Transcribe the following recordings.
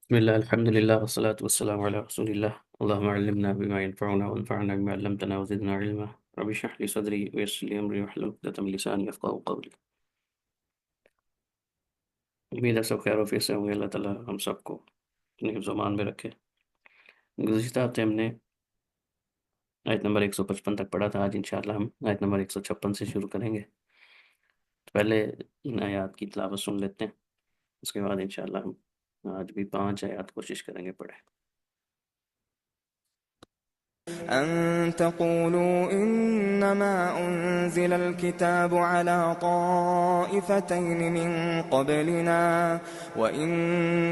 بسم الله الحمد لله والصلاة والسلام على رسول الله. اللهم علمنا بما ينفعنا وانفعنا بما علمتنا وزدنا علما. رب اشرح لي صدري ويسر لي أمري واحلل عقدة من لساني يفقهوا قولي. امید ہے سب خیر و سے ہوں گے. اللہ تعالیٰ ہم سب کو اپنے حفظ و امان میں رکھے. گزشتہ ہفتے ہم نے آیت نمبر 155 تک پڑھا تھا. آج انشاءاللہ ہم آیت نمبر 156 سے شروع کریں گے. پہلے ان آیات کی تلاوت سن لیتے ہیں، اس کے بعد انشاءاللہ ہم آج بھی 5 آیات کوشش کریں گے پڑھیں. أن تقولوا إنما أنزل الكتاب على طائفتين من قبلنا وإن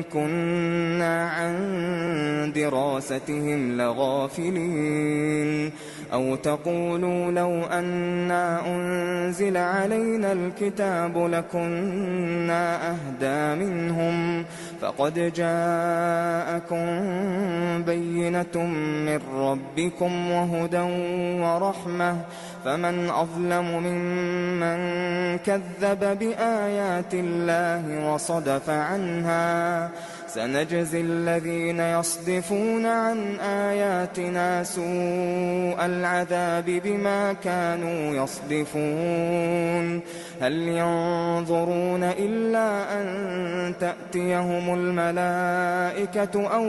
كنا عن دراستهم لغافلين أو تقولوا لو أنا أنزل علينا الكتاب لكنا أهدى منهم فقد جاءكم بينة من ربكم وهدى ورحمة فمن أظلم ممن كذب بآيات الله وصدف عنها سنجزي الذين يصدفون عن آياتنا سوء العذاب بما كانوا يصدفون هل ينظرون إلا أن تأتيهم الملائكة أو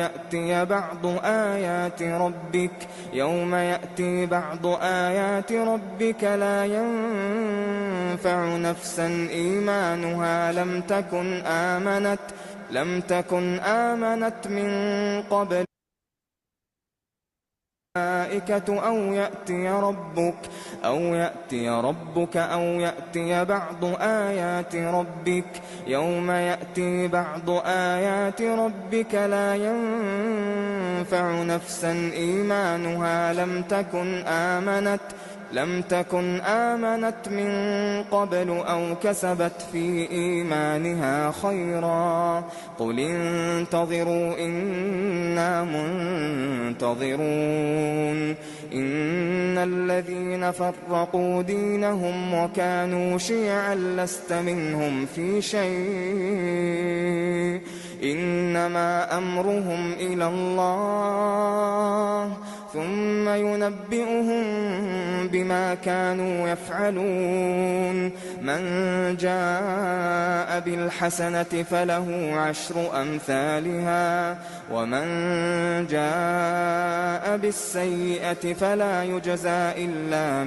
يأتي بعض آيات ربك يوم يأتي بعض آيات ربك لا ينفع نفسا إيمانها لم تكن آمنت من قبل أو يأتي بعض آيات ربك يوم يأتي بعض آيات ربك لا ينفع نفسا إيمانها لم تكن آمنت من قبل أو كسبت في إيمانها خيرا قل انتظروا إنا منتظرون إن الذين فرقوا دينهم وكانوا شيعا لست منهم في شيء إنما أمرهم إلى الله ثم ينبئهم بما كانوا يفعلون من جاء بالحسنة فله 10 أمثالها ومن جاء بالسيئة فلا يجزى إلا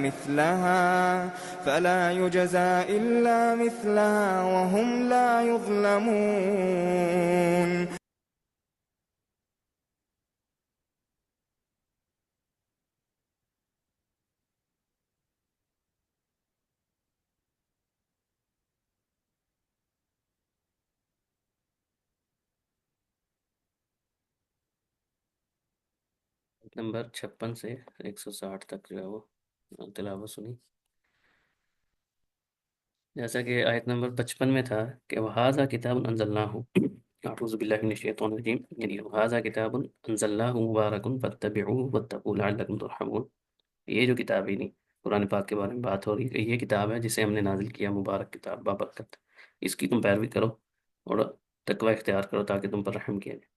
مثلها وهم لا يظلمون. نمبر 56 سے 160 تک جو ہے وہ تلاوت سنی. جیسا کہ آیت نمبر 55 میں تھا کہ وَهَذَا كِتَابٌ أَنزَلْنَاهُ اعوذ باللہ من الشیطان الرجیم، یعنی وَهَذَا كِتَابٌ أَنزَلْنَاهُ مُبَارَكٌ فَاتَّبِعُوهُ وَاتَّقُوا لَعَلَّكُمْ تُرْحَمُونَ. یہ جو کتاب ہے نہیں، قرآن پاک کے بارے میں بات ہو رہی ہے کہ یہ کتاب ہے جسے ہم نے نازل کیا، مبارک کتاب بابرکت، اس کی تم پیروی کرو اور تقوی اختیار کرو تاکہ تم پر رحم کیا جائے.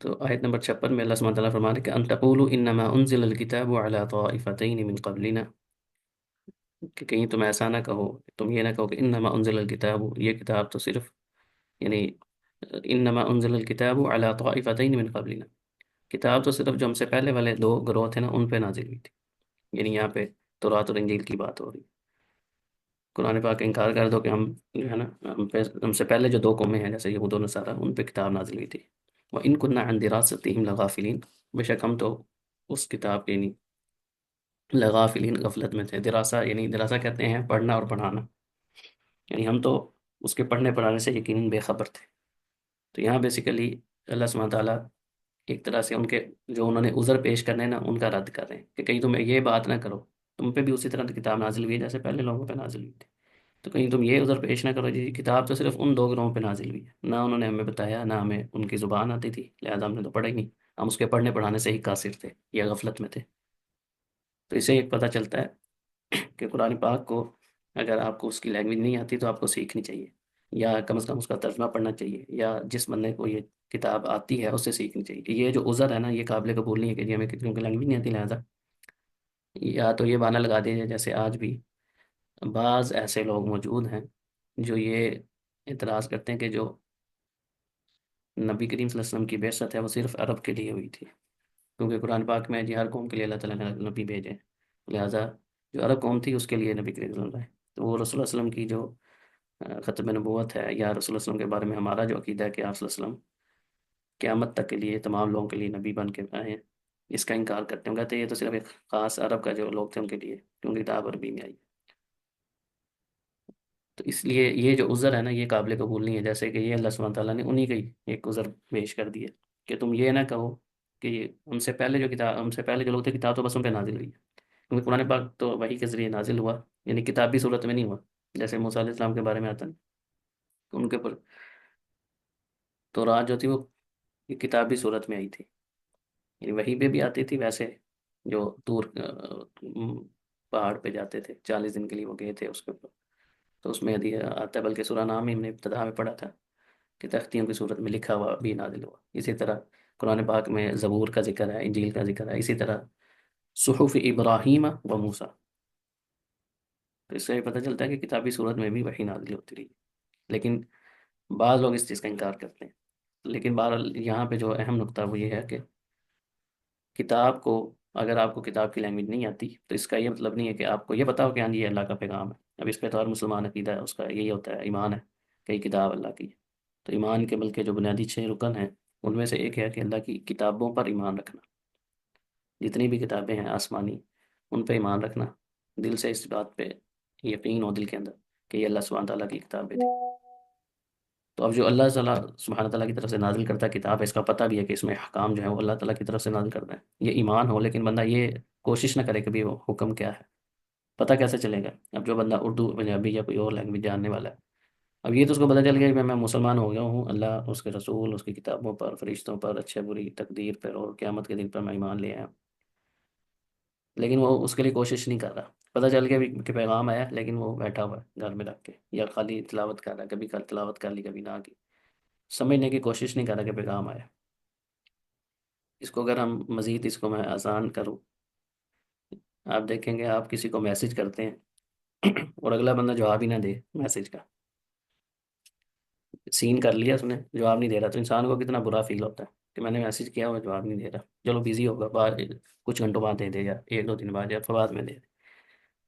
تو آیت نمبر 56 میں اللہ سبحانہ تعالیٰ فرماتے ہیں کہ ان تقولوا انما انزل الكتاب على طائفتين من قبلنا، کہ کہیں تم ایسا نہ کہو، تم یہ نہ کہو کہ انما انزل الكتاب، یہ کتاب تو صرف، یعنی انما انزل الكتاب على طائفتين من قبلنا، کتاب تو صرف جو ہم سے پہلے والے 2 گروہ تھے نا ان پہ نازل ہوئی تھی. یعنی یہاں پہ تورات اور انجیل کی بات ہو رہی ہے. قرآن پاک کا انکار کر دو کہ ہم جو ہے نا ہم سے پہلے جو 2 قومیں ہیں جیسے یہود و نصارہ، ان پہ کتاب نازل ہوئی تھی. وَإِن كُنَّا عَن دِرَاسَتِهِمْ لَغَافِلِينَ، بے شک ہم تو اس کتاب کے نہیں لغافلین، غفلت میں تھے. دراسہ یعنی دراسہ کہتے ہیں پڑھنا اور پڑھانا، یعنی ہم تو اس کے پڑھنے پڑھانے سے یقیناً بے خبر تھے. تو یہاں بیسیکلی اللہ سبحانہ تعالیٰ ایک طرح سے ان کے جو انہوں نے عذر پیش کرنے نا ان کا رد کر رہے ہیں کہ کہیں تم یہ بات نہ کرو، تم پہ بھی اسی طرح کی کتاب نازل ہوئی ہے جیسے پہلے لوگوں پہ نازل ہوئی تھی. تو کہیں تم یہ عذر پیش نہ کرو جی کتاب تو صرف ان 2 گروہوں پہ نازل ہوئی ہے، نہ انہوں نے ہمیں بتایا، نہ ہمیں ان کی زبان آتی تھی، لہٰذا ہم نے تو پڑھا ہی نہیں، ہم اس کے پڑھنے پڑھانے سے ہی قاصر تھے یا غفلت میں تھے. تو اسے ایک پتہ چلتا ہے کہ قرآن پاک کو اگر آپ کو اس کی لینگویج نہیں آتی تو آپ کو سیکھنی چاہیے، یا کم از کم اس کا ترجمہ پڑھنا چاہیے، یا جس بندے کو یہ کتاب آتی ہے اس سے سیکھنی چاہیے. یہ جو عذر ہے نا یہ قابل قبول نہیں ہے کہ جی ہمیں کتنی لینگویج نہیں آتی لہٰذا. یا تو یہ بہانہ لگا دیجیے جیسے آج بھی بعض ایسے لوگ موجود ہیں جو یہ اعتراض کرتے ہیں کہ جو نبی کریم صلی اللہ علیہ وسلم کی بعثت ہے وہ صرف عرب کے لیے ہوئی تھی، کیونکہ قرآن پاک میں جی ہر قوم کے لیے اللہ تعالیٰ نے نبی بھیجے، لہٰذا جو عرب قوم تھی اس کے لیے نبی کریم صلی اللہ علیہ وسلم آئے. تو وہ رسول اللہ علیہ وسلم کی جو ختم نبوت ہے، یا رسول اللہ علیہ وسلم کے بارے میں ہمارا جو عقیدہ ہے کہ آپ صلی اللہ علیہ وسلم قیامت تک کے لیے تمام لوگوں کے لیے نبی بن کے آئے ہیں، اس کا انکار کرتے ہیں. کہتے ہیں یہ تو صرف ایک خاص عرب کا جو لوگ تھے ان کے لیے، کیونکہ کتاب عربی میں آئی. تو اس لیے یہ جو عذر ہے نا یہ قابل قبول نہیں ہے. جیسے کہ یہ اللہ سبحانہ تعالیٰ نے انہی کا ہی ایک عذر پیش کر دیا کہ تم یہ نہ کہو کہ ان سے پہلے جو کتاب، ہم سے پہلے جو لوگ تھے کتاب تو بس ان پہ نازل ہوئی ہے، کیونکہ قرآن پاک تو وحی کے ذریعے نازل ہوا، یعنی کتابی صورت میں نہیں ہوا. جیسے موسیٰ علیہ السلام کے بارے میں آتا ہے ان کے اوپر تو رات جو تھی وہ کتابی صورت میں آئی تھی، یعنی وحی پہ بھی آتی تھی. ویسے جو دور پہاڑ پہ جاتے تھے 40 دن کے لیے وہ گئے تھے اس کے اوپر، تو اس میں یدی آتا ہے، بلکہ سورہ نام ہی ہم نے ابتدا میں پڑھا تھا کہ تختیوں کی صورت میں لکھا ہوا بھی نازل ہوا. اسی طرح قرآن پاک میں زبور کا ذکر ہے، انجیل کا ذکر ہے، اسی طرح صحف ابراہیم و موسیٰ. تو اس سے پتہ چلتا ہے کہ کتابی صورت میں بھی وحی نازل ہوتی رہی، لیکن بعض لوگ اس چیز کا انکار کرتے ہیں. لیکن بہرحال یہاں پہ جو اہم نقطہ وہ یہ ہے کہ کتاب کو، اگر آپ کو کتاب کی لینگویج نہیں آتی تو اس کا یہ مطلب نہیں ہے کہ آپ کو یہ پتا ہو کہ ہاں جی یہ اللہ کا پیغام ہے. اب اس پہ تو ہر مسلمان عقیدہ ہے اس کا یہی ہوتا ہے، ایمان ہے کہ یہ کتاب اللہ کی ہے. تو ایمان کے بلکہ جو بنیادی 6 رکن ہیں ان میں سے ایک ہے کہ اللہ کی کتابوں پر ایمان رکھنا. جتنی بھی کتابیں ہیں آسمانی ان پہ ایمان رکھنا، دل سے اس بات پہ یقین ہو دل کے اندر کہ یہ اللہ سبحانہ تعالیٰ کی کتابیں تھی. تو اب جو اللہ تعالیٰ سبحانہ تعالیٰ کی طرف سے نازل کرتا ہے کتاب ہے، اس کا پتہ بھی ہے کہ اس میں احکام جو ہے وہ اللہ تعالیٰ کی طرف سے نازل کرتا ہے، یہ ایمان ہو. لیکن بندہ یہ کوشش نہ کرے کہ بھی وہ حکم کیا ہے، پتہ کیسے چلے گا؟ اب جو بندہ اردو پنجابی یا کوئی اور لینگویج جاننے والا ہے، اب یہ تو اس کو پتہ چل گیا کہ میں مسلمان ہو گیا ہوں، اللہ، اس کے رسول، اس کی کتابوں پر، فرشتوں پر، اچھے بری تقدیر پر اور قیامت کے دن پر میں ایمان لے آیا ہوں. لیکن وہ اس کے لیے کوشش نہیں کر رہا. پتہ چل گیا کہ پیغام آیا لیکن وہ بیٹھا ہوا ہے گھر میں رکھ کے، یا خالی تلاوت کر رہا ہے، کبھی کل تلاوت کر لی کبھی نہ کی، سمجھنے کی کوشش نہیں کر رہا کہ پیغام آیا. اس کو اگر ہم مزید اس کو میں آسان کروں، آپ دیکھیں گے آپ کسی کو میسج کرتے ہیں اور اگلا بندہ جواب ہی نہ دے میسج کا، سین کر لیا اس نے، جواب نہیں دے رہا، تو انسان کو کتنا برا فیل ہوتا ہے کہ میں نے میسج کیا وہ جواب نہیں دے رہا. چلو بزی ہوگا، بعد کچھ گھنٹوں بعد دے دے، یا 1 2 دن بعد، یا پھر بعد میں دے دے.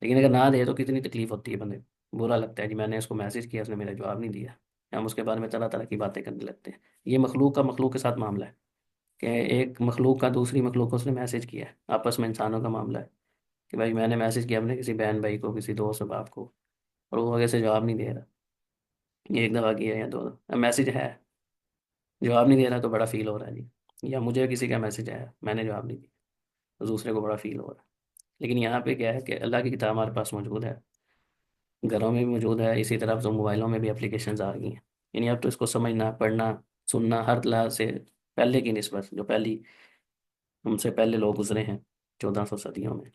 لیکن اگر نہ دے تو کتنی تکلیف ہوتی ہے بندے کو، برا لگتا ہے کہ میں نے اس کو میسج کیا اس نے میرا جواب نہیں دیا. ہم اس کے بارے میں طرح طرح کی باتیں کرنے لگتے ہیں. یہ مخلوق کا مخلوق کے ساتھ معاملہ ہے کہ ایک مخلوق کا دوسری مخلوق کو اس نے میسج کیا ہے. آپس میں انسانوں کا معاملہ ہے کہ بھائی میں نے میسج کیا اپنے کسی بہن بھائی کو، کسی دوست باپ کو، اور وہ آگے سے جواب نہیں دے رہا. یہ ایک دفعہ کیا یا 2 دفعہ، اب میسج ہے جواب نہیں دے رہا تو بڑا فیل ہو رہا ہے جی. یا مجھے کسی کا میسج آیا میں نے جواب نہیں دیا تو دوسرے کو بڑا فیل ہو رہا ہے. لیکن یہاں پہ کیا ہے کہ اللہ کی کتاب ہمارے پاس موجود ہے، گھروں میں بھی موجود ہے، اسی طرح تو موبائلوں میں بھی اپلیکیشنز آ گئی ہیں. یعنی اب تو اس کو سمجھنا، پڑھنا، سننا ہر لحاظ سے پہلے کی نسبت، جو پہلی ہم سے پہلے لوگ گزرے ہیں 1400 صدیوں میں،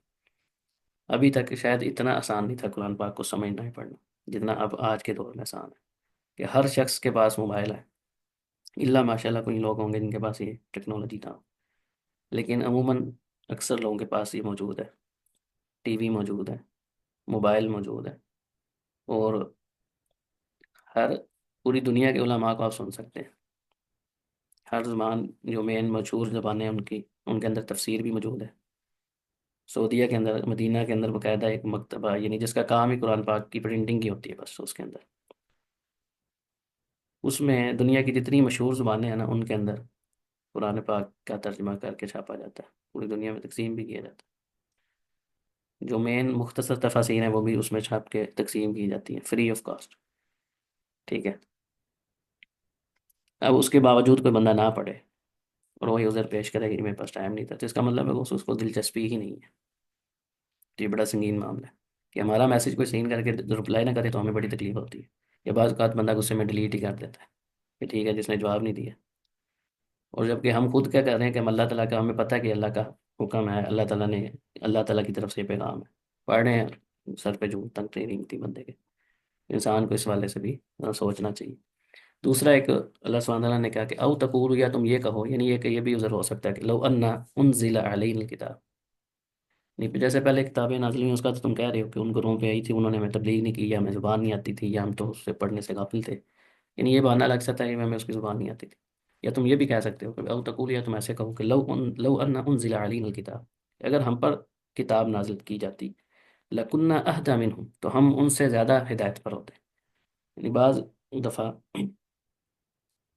ابھی تک شاید اتنا آسان نہیں تھا قرآن پاک کو سمجھنا ہے پڑھنا جتنا اب آج کے دور میں آسان ہے کہ ہر شخص کے پاس موبائل ہے. اللہ ماشاء اللہ کوئی لوگ ہوں گے جن کے پاس یہ ٹیکنالوجی تھا، لیکن عموماً اکثر لوگوں کے پاس یہ موجود ہے. ٹی وی موجود ہے، موبائل موجود ہے، اور ہر پوری دنیا کے علماء کو آپ سن سکتے ہیں. ہر زبان جو مین مشہور زبانیں ہیں ان کے اندر تفسیر بھی موجود ہے. سعودیہ کے اندر، مدینہ کے اندر باقاعدہ ایک مکتبہ، یعنی جس کا کام ہی قرآن پاک کی پرنٹنگ کی ہوتی ہے بس، اس کے اندر، اس میں دنیا کی جتنی مشہور زبانیں ہیں نا ان کے اندر قرآن پاک کا ترجمہ کر کے چھاپا جاتا ہے، پوری دنیا میں تقسیم بھی کیا جاتا ہے. جو مین مختصر تفاسیر ہیں وہ بھی اس میں چھاپ کے تقسیم کی جاتی ہیں فری آف کاسٹ. ٹھیک ہے. اب اس کے باوجود کوئی بندہ نہ پڑھے اور وہی عذر پیش کرے کہ میرے پاس ٹائم نہیں تھا، تو اس کا مطلب ہے کہ اس کو دلچسپی ہی نہیں ہے. تو یہ بڑا سنگین معاملہ ہے کہ ہمارا میسج کوئی سین کر کے رپلائی نہ کرے تو ہمیں بڑی تکلیف ہوتی ہے. یا بعض اوقات بندہ غصے میں ڈیلیٹ ہی کر دیتا ہے کہ ٹھیک ہے جس نے جواب نہیں دیا. اور جب کہ ہم خود کیا کر رہے ہیں کہ ہم اللہ تعالیٰ کا، ہمیں پتہ ہے کہ اللہ کا حکم ہے، اللہ تعالیٰ نے، اللہ تعالیٰ کی طرف سے پیغام ہے، پڑھ رہے ہیں سر پہ جو تنگ نہیں تھی بندے کے. انسان کو اس والے سے بھی سوچنا چاہیے. دوسرا ایک اللہ سبحانہ تعالیٰ نے کہا کہ او تقول، یا تم یہ کہو، یعنی یہ کہ یہ بھی عذر ہو سکتا ہے کہ لو انا انزل علینا الکتاب، نہیں جیسے پہلے کتابیں نازل ہوئی اس کا تو تم کہہ رہے ہو کہ ان گروہوں پہ آئی تھی، انہوں نے ہمیں تبلیغ نہیں کی، یا ہمیں زبان نہیں آتی تھی، یا ہم تو اس سے پڑھنے سے غافل تھے. یعنی یہ بہانہ لگ سکتا ہے کہ ہمیں اس کی زبان نہیں آتی تھی. یا تم یہ بھی کہہ سکتے ہو کہ او تقول، یا تم ایسے کہو کہ لو ان انزل علینا الکتاب، اگر ہم پر کتاب نازل کی جاتی، لکنہ اہدی منہم، تو ہم ان سے زیادہ ہدایت پر ہوتے. یعنی بعض دفعہ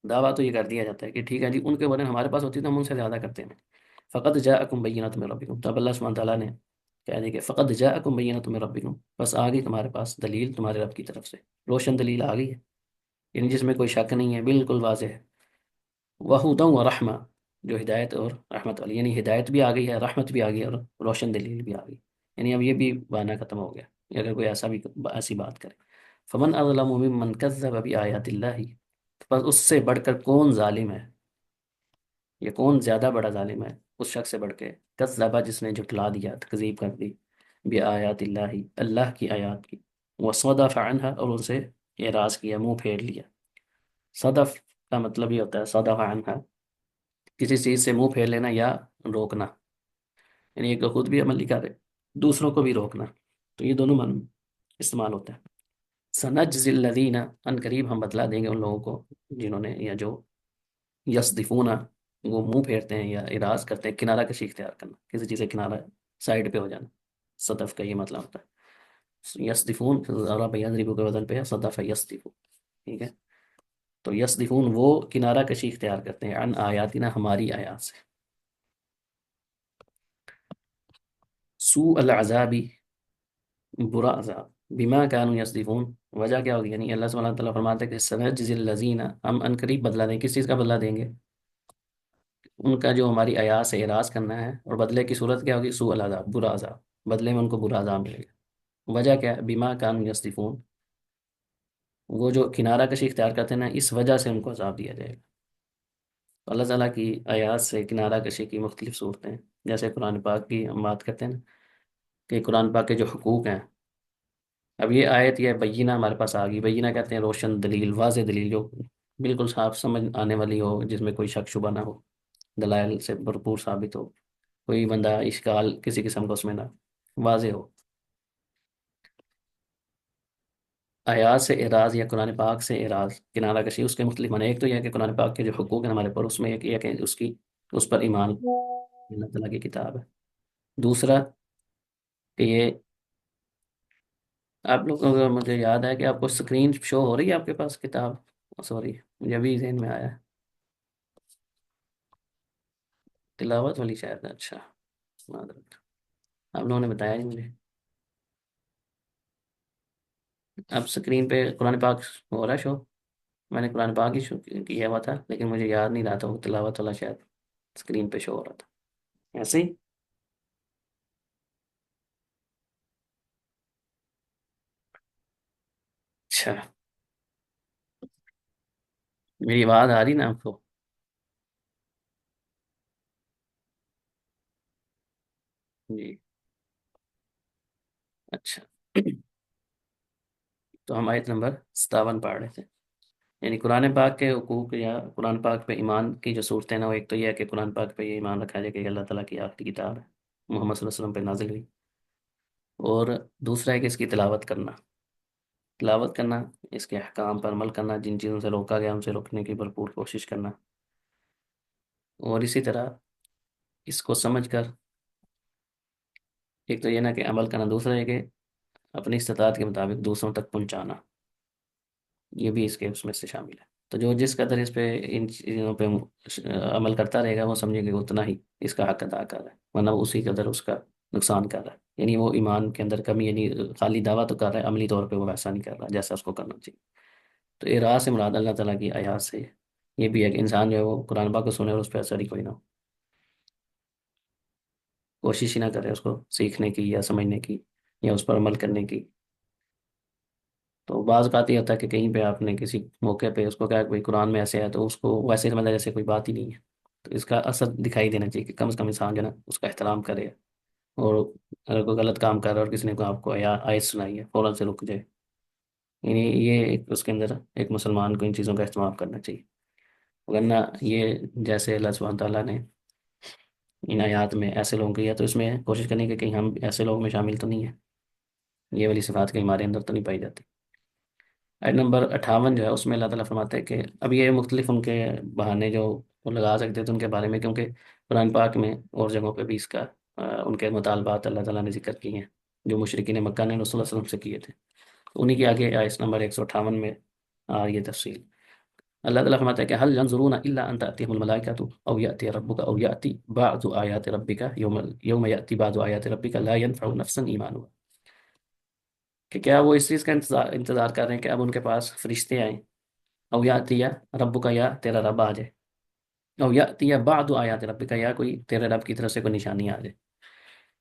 دعویٰ تو یہ کر دیا جاتا ہے کہ ٹھیک ہے جی ان کے بارے میں ہمارے پاس ہوتی ہے تو ہم ان سے زیادہ کرتے ہیں. فقط جاءکم بینۃ من ربکم، تب اللہ سبحانہ تعالیٰ نے کہہ دیا کہ فقط جاءکم بینۃ من ربکم، بس آ گئی تمہارے پاس دلیل تمہارے رب کی طرف سے، روشن دلیل آ گئی ہے، یعنی جس میں کوئی شک نہیں ہے، بالکل واضح ہے. وہدی و رحمہ، جو ہدایت اور رحمت والی، یعنی ہدایت بھی آ گئی ہے، رحمت بھی آ گئی ہے، اور روشن دلیل بھی آ گئی. یعنی اب یہ بھی بہانہ ختم ہو گیا اگر کوئی ایسی بات کرے. فمن اظلم ممن کذب بآیات اللہ، بس اس سے بڑھ کر کون ظالم ہے، یہ کون زیادہ بڑا ظالم ہے اس شخص سے بڑھ کے، کذبہ جس نے جھٹلا دیا، تکذیب کر دی، بآیات اللہ، اللہ کی آیات کی، وصدف عنہا، اور ان سے اعراض کیا، منہ پھیر لیا. صدف کا مطلب یہ ہوتا ہے صدف عنہا، کسی چیز سے منہ پھیر لینا یا روکنا، یعنی ایک تو خود بھی عمل نہیں کر رہے، دوسروں کو بھی روکنا، تو یہ دونوں معنی استعمال ہوتا ہے. سنجزی الذین، ان قریب ہم بدلا دیں گے ان لوگوں کو جنہوں نے یا جو یصدفون، وہ منہ پھیرتے ہیں یا اراض کرتے ہیں، کنارہ کشی اختیار کرنا، کسی چیز سے کنارہ سائڈ پہ ہو جانا، صدف کا یہ مطلب ہوتا ہے. یصدفون ضرب یضرب کے وزن پہ ہے، صدف یصدف، ٹھیک ہے. تو یصدفون وہ کنارہ کشی اختیار کرتے ہیں، عن آیاتنا، ہماری آیات سے. سوء العذابی، برا عذاب، بما كانوا یصدفون، وجہ کیا ہوگی، یعنی اللہ سبحانہ تعالیٰ فرماتے ہیں کہ سنجزی الذین، ہم ان قریب بدلا دیں، کس چیز کا بدلا دیں گے، ان کا جو ہماری آیات سے اعراض کرنا ہے، اور بدلے کی صورت کیا ہوگی، سوء العذاب، برا عذاب، بدلے میں ان کو برا عذاب ملے گا. وجہ کیا ہے، بما كانوا یصدفون، وہ جو کنارہ کشی اختیار کرتے ہیں نا، اس وجہ سے ان کو عذاب دیا جائے گا. تو اللہ تعالیٰ کی آیات سے کنارہ کشی کی مختلف صورتیں ہیں، جیسے قرآن پاک کی ہم بات کرتے ہیں نا کہ قرآن پاک کے جو حقوق ہیں، اب یہ آیت یہ بینہ ہمارے پاس آ گئی. بینہ کہتے ہیں روشن دلیل، واضح دلیل، جو بالکل صاف سمجھ آنے والی ہو، جس میں کوئی شک شبہ نہ ہو، دلائل سے بھرپور ثابت ہو، کوئی بندہ اشکال کسی قسم کا اس میں نہ، واضح ہو. آیات سے اعراض یا قرآن پاک سے اعراض، کنارہ کشی، اس کے مختلف معنی. ایک تو یہ ہے کہ قرآن پاک کے جو حقوق ہیں ہمارے پر، اس میں ایک یہ ہے کہ اس پر ایمان، اللہ تعالیٰ کی کتاب ہے. دوسرا کہ یہ، آپ لوگ مجھے یاد ہے کہ آپ کو اسکرین شو ہو رہی ہے آپ کے پاس کتاب، سوری مجھے ابھی ذہن میں آیا ہے، تلاوت والی شاید ہے. اچھا، معذرت، آپ لوگوں نے بتایا نہیں مجھے. اب اسکرین پہ قرآن پاک ہو رہا ہے شو، میں نے قرآن پاک ہی شو کیا ہوا تھا، لیکن مجھے یاد نہیں رہا تھا وہ تلاوت والا شاید اسکرین پہ شو ہو رہا تھا. ایسے ہی. اچھا، میری آواز آ رہی نا آپ کو؟ جی. اچھا. تو ہم آیت نمبر 57 پڑھ رہے تھے. یعنی قرآن پاک کے حقوق یا قرآن پاک پہ ایمان کی جو صورتیں نا، وہ ایک تو یہ ہے کہ قرآن پاک پہ یہ ایمان رکھا جائے کہ اللہ تعالیٰ کی آخری کتاب ہے، محمد صلی اللہ علیہ وسلم پہ نازل ہوئی. اور دوسرا ہے کہ اس کی تلاوت کرنا، تلاوت کرنا، اس کے احکام پر عمل کرنا، جن چیزوں سے روکا گیا ان سے روکنے کی بھرپور کوشش کرنا، اور اسی طرح اس کو سمجھ کر، ایک تو یہ نا کہ عمل کرنا، دوسرا یہ کہ اپنی استطاعت کے مطابق دوسروں تک پہنچانا، یہ بھی اس میں سے شامل ہے. تو جو جس قدر اس پہ ان چیزوں پہ عمل کرتا رہے گا، وہ سمجھے کہ اتنا ہی اس کا حق ادا کر رہا ہے، ورنہ وہ اسی قدر اس کا نقصان کر رہا ہے. یعنی وہ ایمان کے اندر کمی، یعنی خالی دعویٰ تو کر رہا ہے، عملی طور پہ وہ ویسا نہیں کر رہا جیسا اس کو کرنا چاہیے. تو اعراض سے مراد اللہ تعالیٰ کی آیات سے یہ بھی ہے کہ انسان جو ہے وہ قرآن پاک کو سنے اور اس پہ اثر ہی کوئی نہ ہو، کوشش ہی نہ کرے اس کو سیکھنے کی یا سمجھنے کی یا اس پر عمل کرنے کی. تو بعض اوقات یہ ہوتا ہے کہ کہیں پہ آپ نے کسی موقع پہ اس کو کہا کہ بھائی قرآن میں ایسے ہے، تو اس کو ویسے سمجھا جیسے کوئی بات ہی نہیں ہے. تو اس کا اثر دکھائی دینا چاہیے کہ کم از کم انسان جو ہے نا اس کا احترام کرے، اور اگر کوئی غلط کام کر رہا ہے اور کسی نے کو آپ کو یا آیت سنائی ہے، فوراً سے رک جائے. یعنی یہ ایک اس کے اندر ایک مسلمان کو ان چیزوں کا اہتمام کرنا چاہیے. ورنہ یہ جیسے اللہ سبحانہ تعالیٰ نے ان آیات میں ایسے لوگوں کی ہے، تو اس میں کوشش کرنی کہ کہیں ہم ایسے لوگوں میں شامل تو نہیں ہیں، یہ والی صفات کہیں ہمارے اندر تو نہیں پائی جاتی. آیت نمبر 58 جو ہے اس میں اللہ تعالیٰ فرماتا ہے کہ اب یہ مختلف ان کے بہانے جو وہ لگا سکتے تھے ان کے بارے میں، کیونکہ قرآن پاک میں اور جگہوں پہ بھی اس کا ان کے مطالبات اللہ تعالیٰ نے ذکر کی ہیں جو مشرکین مکہ نے رسول اللہ صلی اللہ علیہ وسلم سے کیے تھے. انہیں کے آگے آیت نمبر 158 میں یہ تفصیل اللہ تعالیٰ فرماتا ہے کہ هل ينظرون الا ان تاتيهم الملائكه او ياتي ربك او ياتي بعض آیات ربك يوم ياتي بعض آیات ربك لا ينفع نفسا ایمانها. کہ کیا وہ اس چیز کا انتظار کر رہے ہیں کہ اب ان کے پاس فرشتے آئیں، او یاتی یا رب کا، یا تیرا رب آ جائے، او یاتی یا بعض آیات رب کا، یا کوئی تیرے رب کی طرف سے کوئی نشانی آ جائے.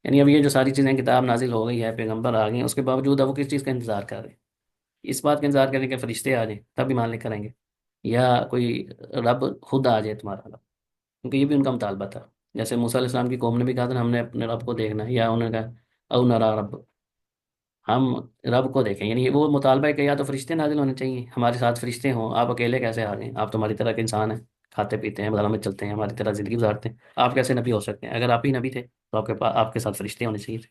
یعنی اب یہ جو ساری چیزیں کتاب نازل ہو گئی ہے، پیغمبر آ گئے ہیں، اس کے باوجود اب وہ کس چیز کا انتظار کر رہے ہیں؟ اس بات کا انتظار کریں کہ فرشتے آ جائیں تب ایمان لے کر آئیں گے، یا کوئی رب خود آ جائے تمہارا رب. کیونکہ یہ بھی ان کا مطالبہ تھا. جیسے موسیٰ علیہ السلام کی قوم نے بھی کہا تھا نا ہم نے اپنے رب کو دیکھنا ہے، یا انہوں نے کہا او نرا رب، ہم رب کو دیکھیں. یعنی وہ مطالبہ ہے کہ یا تو فرشتے نازل ہونے چاہیے، ہمارے ساتھ فرشتے ہوں، آپ اکیلے کیسے آ گئے؟ آپ تو ہماری طرح کے انسان ہیں، کھاتے پیتے ہیں، بازاروں میں چلتے ہیں، ہماری طرح زندگی گزارتے ہیں، آپ کیسے نبی ہو سکتے ہیں؟ اگر آپ ہی نبی تھے تو آپ کے پاس آپ کے ساتھ فرشتے ہونے چاہیے تھے.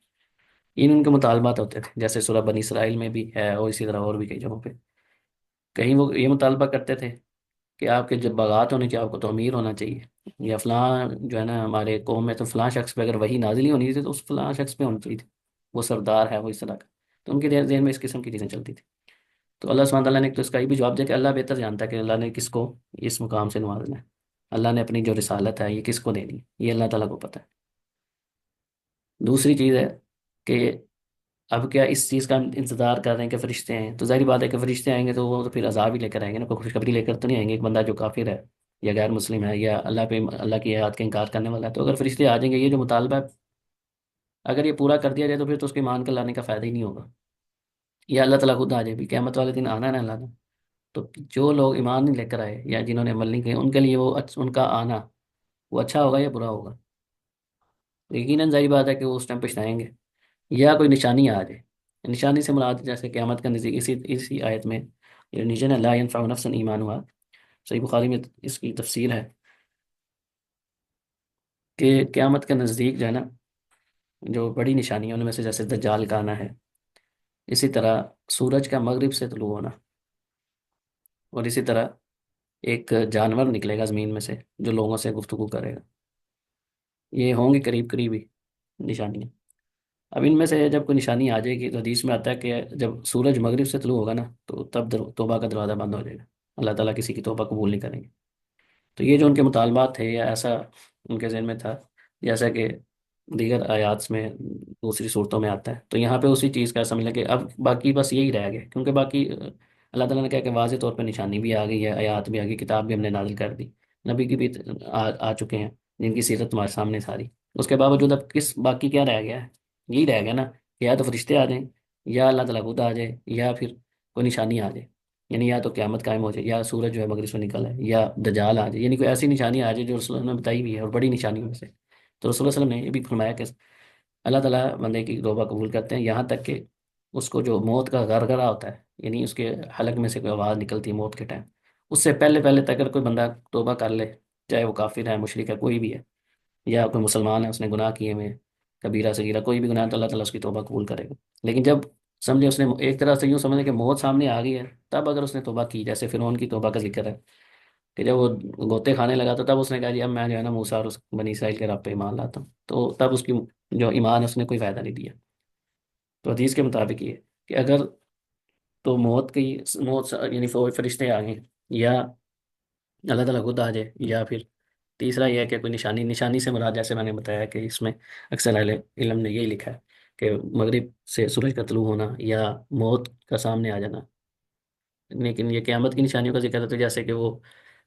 ان کے مطالبات ہوتے تھے، جیسے سورہ بنی اسرائیل میں بھی ہے اور اسی طرح اور بھی کئی جگہوں پہ. کہیں وہ یہ مطالبہ کرتے تھے کہ آپ کے جب باغات ہونے چاہیے، آپ کو تو امیر ہونا چاہیے، یا فلاں جو ہے نا ہمارے قوم میں تو فلاں شخص پہ اگر وہی نازل ہی ہونی تھی تو اس فلاں شخص پہ ہونی چاہیے تھی، وہ سردار ہے، وہ اس طرح کا. تو ان کے ذہن میں اس قسم کی چیزیں چلتی تھی. تو اللہ سبحانہ تعالیٰ نے تو اس کا یہ بھی جواب دیا کہ اللہ بہتر جانتا ہے کہ اللہ نے کس کو اس مقام سے نوازنا ہے. اللہ نے اپنی جو رسالت ہے یہ کس کو دینی ہے، یہ اللہ تعالیٰ کو پتہ ہے. دوسری چیز ہے کہ اب کیا اس چیز کا انتظار کر رہے ہیں کہ فرشتے ہیں؟ تو ظاہری بات ہے کہ فرشتے آئیں گے تو وہ تو پھر عذاب ہی لے کر آئیں گے نا، کوئی خوشخبری لے کر تو نہیں آئیں گے. ایک بندہ جو کافر ہے یا غیر مسلم ہے یا اللہ پہ اللہ کی آیات کا انکار کرنے والا ہے، تو اگر فرشتے آ جائیں گے، یہ جو مطالبہ ہے اگر یہ پورا کر دیا جائے تو پھر تو اس کے ایمان کے لانے کا فائدہ ہی نہیں ہوگا. یا اللہ تعالیٰ خود آ جائے بھی، قیامت والے دن آنا ہے نا اللہ نے. تو جو لوگ ایمان نہیں لے کر آئے یا جنہوں نے عمل نہیں کیا ان کے لیے وہ ان کا آنا وہ اچھا ہوگا یا برا ہوگا؟ یقیناً ظاہر بات ہے کہ وہ اس ٹائم پچھتائیں گے. یا کوئی نشانی آ جائے، نشانی سے مراد جیسے قیامت کا نزدیک، اسی آیت میں یہ نیچے نا لا ينفع نفسا ایمانها، صحیح بخاری میں اس کی تفسیر ہے کہ قیامت کا نزدیک جو ہے نا جو بڑی نشانی ہے ان میں سے جیسے دجال کا آنا ہے، اسی طرح سورج کا مغرب سے طلوع ہونا، اور اسی طرح ایک جانور نکلے گا زمین میں سے جو لوگوں سے گفتگو کرے گا. یہ ہوں گی قریب قریب ہی نشانیاں. اب ان میں سے جب کوئی نشانی آ جائے گی تو حدیث میں آتا ہے کہ جب سورج مغرب سے طلوع ہوگا نا تو تب توبہ کا دروازہ بند ہو جائے گا، اللہ تعالیٰ کسی کی توبہ قبول نہیں کریں گے. تو یہ جو ان کے مطالبات تھے یا ایسا ان کے ذہن میں تھا، جیسا کہ دیگر آیات میں دوسری صورتوں میں آتا ہے، تو یہاں پہ اسی چیز کا سمجھ لیں کہ اب باقی بس یہی رہ گیا، کیونکہ باقی اللہ تعالیٰ نے کہا کہ واضح طور پہ نشانی بھی آ گئی ہے، آیات بھی آ گئی، کتاب بھی ہم نے نازل کر دی، نبی کی بھی آ چکے ہیں جن کی سیرت تمہارے سامنے ساری. اس کے باوجود اب کس باقی کیا رہ گیا ہے؟ یہی رہ گیا نا کہ یا تو فرشتے آ جائیں، یا اللہ تعالیٰ خود آ جائے، یا پھر کوئی نشانی آ جائے. یعنی یا تو قیامت قائم ہو جائے، یا سورج جو ہے مغرب سے نکل ہے، یا دجال آ جائے. یعنی کوئی ایسی نشانی آ جائے جو رسول اللہ نے بتائی بھی ہے اور بڑی نشانی میں سے. تو رسول اللہ صلی اللہ علیہ وسلم نے یہ بھی فرمایا کہ اللہ تعالیٰ بندے کی توبہ قبول کرتے ہیں یہاں تک کہ اس کو جو موت کا غرغرہ ہوتا ہے، یعنی اس کے حلق میں سے کوئی آواز نکلتی ہے موت کے ٹائم، اس سے پہلے پہلے تک اگر کوئی بندہ توبہ کر لے، چاہے وہ کافر ہے، مشرک ہے، کوئی بھی ہے، یا کوئی مسلمان ہے اس نے گناہ کیے ہوئے ہیں، کبیرہ صغیرہ کوئی بھی گناہ ہے، تو اللہ تعالیٰ اس کی توبہ قبول کرے گا. لیکن جب سمجھے اس نے ایک طرح سے یوں سمجھے کہ موت سامنے آ گئی ہے، تب اگر اس نے توبہ کی، جیسے فرعون کی توبہ کا ذکر ہے کہ جب وہ غوطے کھانے لگا تو تب اس نے کہا جی اب میں جو ہے نا موسیٰ اور اس بنی اسرائیل کے رب پہ ایمان لاتا ہوں، تو تب اس کی جو ایمان ہے اس نے کوئی فائدہ نہیں دیا. تو حدیث کے مطابق یہ ہے کہ اگر تو موت یعنی فرشتے آ گئے، یا اللہ تعالیٰ خود آ جائے، یا پھر تیسرا یہ ہے کہ کوئی نشانی سے مراد جیسے میں نے بتایا کہ اس میں اکثر اہل علم نے یہی لکھا ہے کہ مغرب سے سورج کا طلوع ہونا یا موت کا سامنے آ جانا. لیکن یہ قیامت کی نشانیوں کا ذکر ہے تو جیسے کہ وہ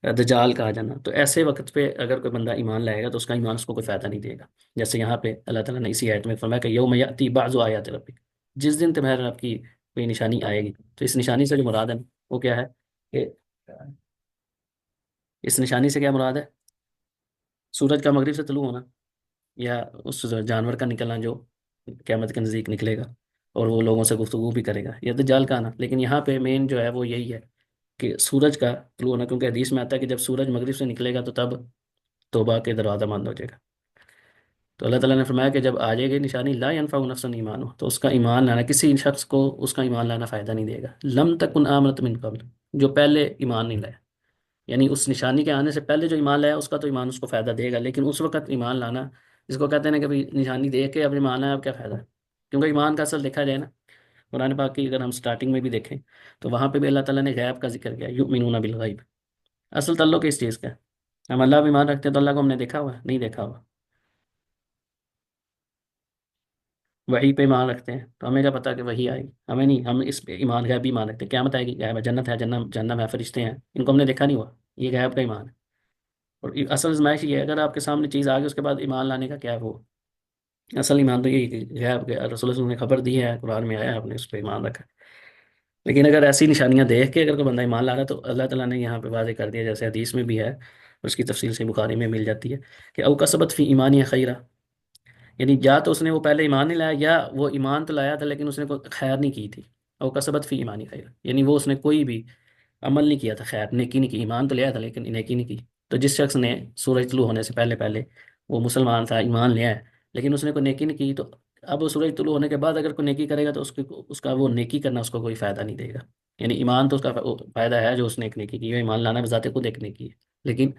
دجال کا آ جانا، تو ایسے وقت پہ اگر کوئی بندہ ایمان لائے گا تو اس کا ایمان اس کو کوئی فائدہ نہیں دے گا. جیسے یہاں پہ اللہ تعالیٰ نے اسی آیت میں فرمایا کہ یوم یاتی بعض آیات ربک، جس دن تمہارے رب کی کوئی نشانی آئے گی. تو اس نشانی سے جو مراد ہے وہ کیا ہے کہ اس نشانی سے کیا مراد ہے؟ سورج کا مغرب سے طلوع ہونا، یا اس جانور کا نکلنا جو قیامت کے نزدیک نکلے گا اور وہ لوگوں سے گفتگو بھی کرے گا، یہ دجال کا آنا۔ لیکن یہاں پہ مین جو ہے وہ یہی ہے کہ سورج کا طلوع ہونا، کیونکہ حدیث میں آتا ہے کہ جب سورج مغرب سے نکلے گا تو تب توبہ کے دروازہ بند ہو جائے گا۔ تو اللہ تعالیٰ نے فرمایا کہ جب آ جائے گی نشانی، لا ينفع نفسا ایمان ہو، تو اس کا ایمان لانا، کسی شخص کو اس کا ایمان لانا فائدہ نہیں دے گا، لم تکن آمنت من قبل، جو پہلے ایمان نہیں لایا، یعنی اس نشانی کے آنے سے پہلے جو ایمان لایا اس کا تو ایمان اس کو فائدہ دے گا، لیکن اس وقت ایمان لانا، جس کو کہتے ہیں نا کہ بھائی نشانی دیکھ کے اب ایمان لایا، اب کیا فائدہ ہے؟ کیونکہ ایمان کا اصل دیکھا جائے نا، قرآن پاک کی اگر ہم سٹارٹنگ میں بھی دیکھیں تو وہاں پہ بھی اللہ تعالیٰ نے غیب کا ذکر کیا، یؤمنون بالغیب، اصل تعلق اس چیز کا ہے۔ ہم اللہ پہ ایمان رکھتے ہیں تو اللہ کو ہم نے دیکھا ہوا ہے؟ نہیں دیکھا ہوا۔ وہی پہ ایمان رکھتے ہیں تو ہمیں کیا پتا کہ وہی آئے گی؟ ہمیں نہیں، ہم اس پہ ایمان غیب بھی ایمان رکھتے ہیں، قیامت آئے گی غیب ہے، جنت ہے، جنم ہے، فرشتے ہیں، ان کو ہم نے دیکھا نہیں ہوا، یہ غیب کا ایمان ہے۔ اور اصل ازمائش یہ ہے، اگر آپ کے سامنے چیز آ گئی اس کے بعد ایمان لانے کا کیا ہے وہ؟ اصل ایمان تو یہی کہ غیب کے رسول اللہ صلی اللہ علیہ وسلم نے خبر دی ہے، قرآن میں آیا ہے، آپ نے اس پہ ایمان رکھا۔ لیکن اگر ایسی نشانیاں دیکھ کے اگر کوئی بندہ ایمان لا رہا ہے تو اللہ تعالیٰ نے یہاں پہ واضح کر دیا، جیسے حدیث میں بھی ہے اور اس کی تفصیل سے بخاری میں مل جاتی ہے کہ او کسبت فی ایمانی خیرہ، یعنی یا تو اس نے وہ پہلے ایمان نہیں لایا، یا وہ ایمان تو لایا تھا لیکن اس نے کوئی خیر نہیں کی تھی، او کسبت فی ایمانی خیرہ، یعنی وہ اس نے کوئی بھی عمل نہیں کیا تھا، خیر نیکی نہیں کی، ایمان تو لیا تھا لیکن نیکی نہیں کی۔ تو جس شخص نے سورج طلوع ہونے سے پہلے پہلے وہ مسلمان تھا، ایمان لیا ہے، لیکن اس نے کوئی نیکی نہیں کی، تو اب وہ سورج طلوع ہونے کے بعد اگر کوئی نیکی کرے گا تو اس کا وہ نیکی کرنا اس کو کوئی فائدہ نہیں دے گا۔ یعنی ایمان تو اس کا فائدہ ہے جو اس نے ایک نیکی کی ہے، ایمان لانا بذات خود ایک نیکی ہے، لیکن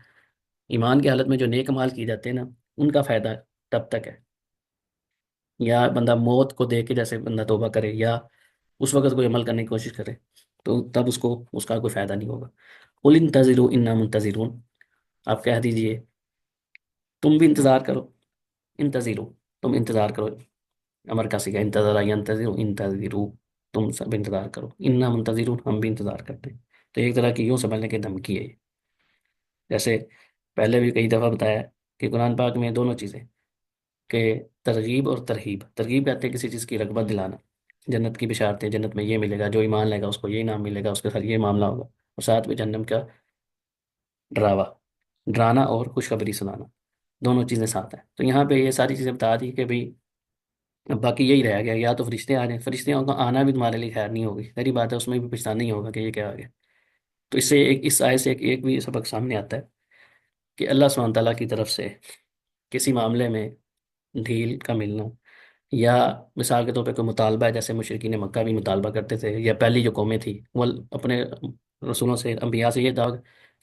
ایمان کی حالت میں جو نیک مال کیے جاتے ہیں نا، ان کا فائدہ تب تک ہے، یا بندہ موت کو دیکھ کے جیسے بندہ توبہ کرے یا اس وقت کوئی عمل کرنے کی کوشش کرے تو تب اس کو اس کا کوئی فائدہ نہیں ہوگا۔ قل انتظروا انا منتظرون، آپ کہہ دیجئے تم بھی انتظار کرو، انتظروا، تم انتظار کرو، امر کا سیکھا، انتظار ینتظر، انتظروا، تم سب انتظار کرو، انا منتظرون، ہم بھی انتظار کرتے ہیں۔ تو ایک طرح کی یوں سمجھنے کی دھمکی ہے یہ، جیسے پہلے بھی کئی دفعہ بتایا ہے کہ قرآن پاک میں دونوں چیزیں، کہ ترغیب اور ترہیب، ترغیب کہتے ہیں کسی چیز کی رغبت دلانا، جنت کی بشارتیں، جنت میں یہ ملے گا، جو ایمان لے گا اس کو یہ انعام ملے گا، اس کے ساتھ یہ معاملہ ہوگا، اور ساتھ میں جہنم کا ڈراوا، ڈرانا اور خوشخبری سنانا، دونوں چیزیں ساتھ ہیں۔ تو یہاں پہ یہ ساری چیزیں بتا دی کہ بھئی اب باقی یہی رہ گیا، یا تو فرشتے آ جائیں، فرشتوں کا آنا بھی تمہارے لیے خیر نہیں ہوگی، ساری بات ہے، اس میں بھی پچھتانا نہیں ہوگا کہ یہ کیا آ گیا۔ تو اس سے اس آیت سے ایک بھی سبق سامنے آتا ہے کہ اللہ سبحانہ تعالیٰ کی طرف سے کسی معاملے میں ڈھیل کا ملنا، یا مثال کے طور پہ کوئی مطالبہ ہے، جیسے مشرکین مکہ بھی مطالبہ کرتے تھے، یا پہلی جو قومیں تھی وہ اپنے رسولوں سے، انبیاء سے یہ تھا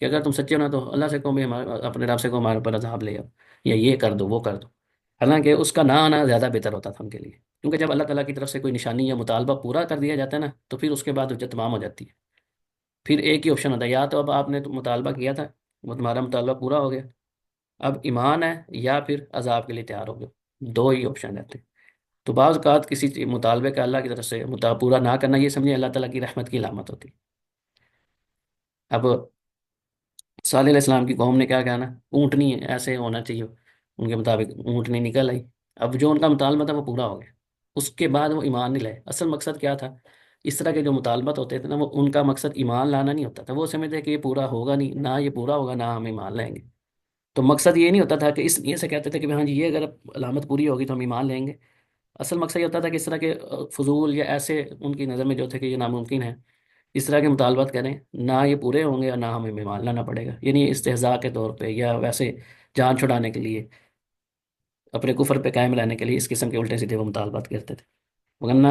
کہ اگر تم سچے ہو نا تو اللہ سے کہو بھی اپنے رب سے کہو ہمارے اوپر عذاب لے آؤ، یا یہ کر دو وہ کر دو۔ حالانکہ اس کا نہ آنا زیادہ بہتر ہوتا تھا ان کے لیے، کیونکہ جب اللہ تعالیٰ کی طرف سے کوئی نشانی یا مطالبہ پورا کر دیا جاتا ہے نا تو پھر اس کے بعد حجت تمام ہو جاتی ہے، پھر ایک ہی آپشن ہوتا ہے، یا تو اب آپ نے تو مطالبہ کیا تھا، وہ تمہارا مطالبہ پورا ہو گیا، اب ایمان ہے، یا پھر عذاب کے لیے تیار ہو گئے، دو ہی آپشن رہتے ہیں۔ تو بعض اوقات کسی مطالبے کا اللہ کی طرف سے پورا نہ کرنا، یہ سمجھے اللہ تعالیٰ کی رحمت کی علامت ہوتی ہے۔ اب صالح علیہ السلام کی قوم نے کیا کہا نا، اونٹنی ایسے ہونا چاہیے، ان کے مطابق اونٹنی نکل آئی، اب جو ان کا مطالبہ تھا وہ پورا ہو گیا، اس کے بعد وہ ایمان نہیں لائے۔ اصل مقصد کیا تھا، اس طرح کے جو مطالبات ہوتے تھے نا، وہ ان کا مقصد ایمان لانا نہیں ہوتا تھا، وہ سمجھتے کہ یہ پورا ہوگا نہیں، نہ یہ پورا ہوگا نہ ہم ایمان لائیں گے۔ تو مقصد یہ نہیں ہوتا تھا کہ اس لیے سے کہتے تھے کہ ہاں جی یہ اگر علامت پوری ہوگی تو ہم ایمان لیں گے، اصل مقصد یہ ہوتا تھا کہ اس طرح کے فضول یا ایسے ان کی نظر میں جو تھے کہ یہ ناممکن ہے، اس طرح کے مطالبات کریں، نہ یہ پورے ہوں گے اور نہ ہمیں ایمان لانا پڑے گا، یعنی استہزاء کے طور پہ یا ویسے جان چھڑانے کے لیے، اپنے کفر پہ قائم رہنے کے لیے اس قسم کے الٹے سیدھے وہ مطالبات کرتے تھے۔ ورنہ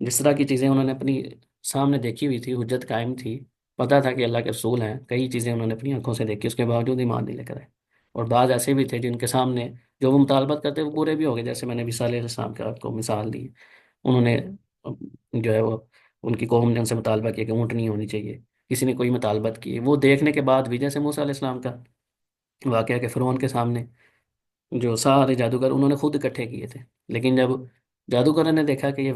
جس طرح کی چیزیں انہوں نے اپنی سامنے دیکھی ہوئی تھی، حجت قائم تھی، پتہ تھا کہ اللہ کے رسول ہیں، کئی چیزیں انہوں نے اپنی آنکھوں سے دیکھی، اس کے باوجود ایمان نہیں لے کر آئے۔ اور بعض ایسے بھی تھے جن کے سامنے جو وہ مطالبات کرتے وہ پورے بھی ہو گئے، جیسے میں نے بھی صالح علیہ السلام کا آپ کو مثال دی، انہوں نے جو ہے وہ ان کی قوم نے ان سے مطالبہ کیا کہ اونٹ نہیں ہونی چاہیے، کسی نے کوئی مطالبات کی، وہ دیکھنے کے بعد بھی، جیسے موسیٰ علیہ السلام کا واقعہ کہ فرعون کے سامنے جو سارے جادوگر انہوں نے خود اکٹھے کیے تھے، لیکن جب جادوگروں نے دیکھا کہ یہ